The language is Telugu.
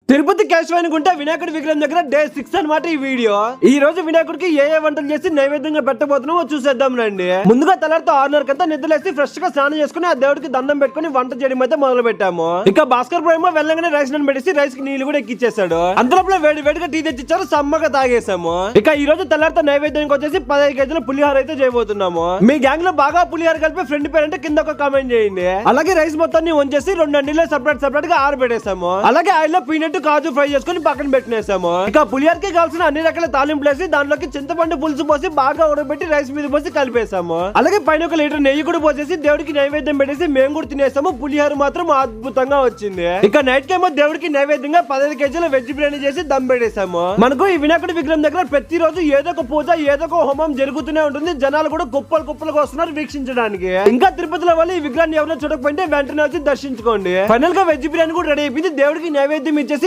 తిరుపతి కేశవాని గుంట వినాయకుడి విగ్రహం దగ్గర డే 6 అన్నమాట ఈ వీడియో. ఈ రోజు వినాయకుడికి ఏ వంటలు చేసి నైవేద్యంగా పెట్టబోతున్నామో చూసేద్దాం రండి. ముందుగా తెల్లారితో 6:30 కంతా నిద్రలేసి ఫ్రెష్ గా స్నానం చేసుకుని ఆ దేవుడికి దండం పెట్టుకుని వంట చేయడం అయితే మొదలు పెట్టాము. ఇక భాస్కర్ ప్రేమ వెళ్ళగానే రైస్ నన్ను పెట్టేసి రైస్ కి నీళ్లు కూడా ఎక్కిచ్చేసాడు. అంతలోపల వేడిగా టీ తెచ్చిచ్చారు, సమ్మగా తాగేసాము. ఇక ఈ రోజు తెల్లారితో నైవేద్యానికి వచ్చేసి 15 కేజీల పులిహోర అయితే చేయబోతున్నాము. మీ గ్యాంగ్ లో బాగా పులిహోర కలిపి ఫ్రెండ్ పేరు అంటే కింద ఒక కామెంట్ చేయండి. అలాగే రైస్ మొత్తాన్ని వంచేసి 2 అండిలో సెపరేట్ గా ఆరబెట్టేసాము. అలాగే ఆయిల్ లో పీనట్ కాజు ఫ్రై చేసుకుని పక్కన పెట్టినేసాము. ఇక పులిహోరకి కావాల్సిన అన్ని రకాల తాలింపులు వేసి దాంట్లోకి చింతపండు పులుసు పోసి బాగా ఉడకబెట్టి రైస్ మీద పోసి కలిపేసాము. అలాగే పైన 1 లీటర్ నెయ్యి కూడా పోసేసి దేవుడికి నైవేద్యం పెట్టేసి మేము కూడా తినేసాము. పులిహోర మాత్రం అద్భుతంగా వచ్చింది. ఇక నైట్ కేమో దేవుడికి నైవేద్యంగా 15 కేజీల వెజ్ బిర్యానీ చేసి దమ్ పెట్టేసాము. మనకు ఈ వినాయకుడి విగ్రహం దగ్గర ప్రతిరోజు ఏదో ఒక పూజ ఏదో ఒక హోమం జరుగుతూనే ఉంటుంది. జనాలు కూడా కుప్పలుగా వస్తున్నారు వీక్షించడానికి. ఇంకా తిరుపతిలో వాళ్ళు ఈ విగ్రహాన్ని ఎవరైనా చూడకపోతే వెంటనే వచ్చి దర్శించుకోండి. ఫైనల్ గా వెజ్ బిర్యానీ కూడా రెడీ అయిపోయింది. దేవుడికి నైవేద్యం ఇచ్చేసి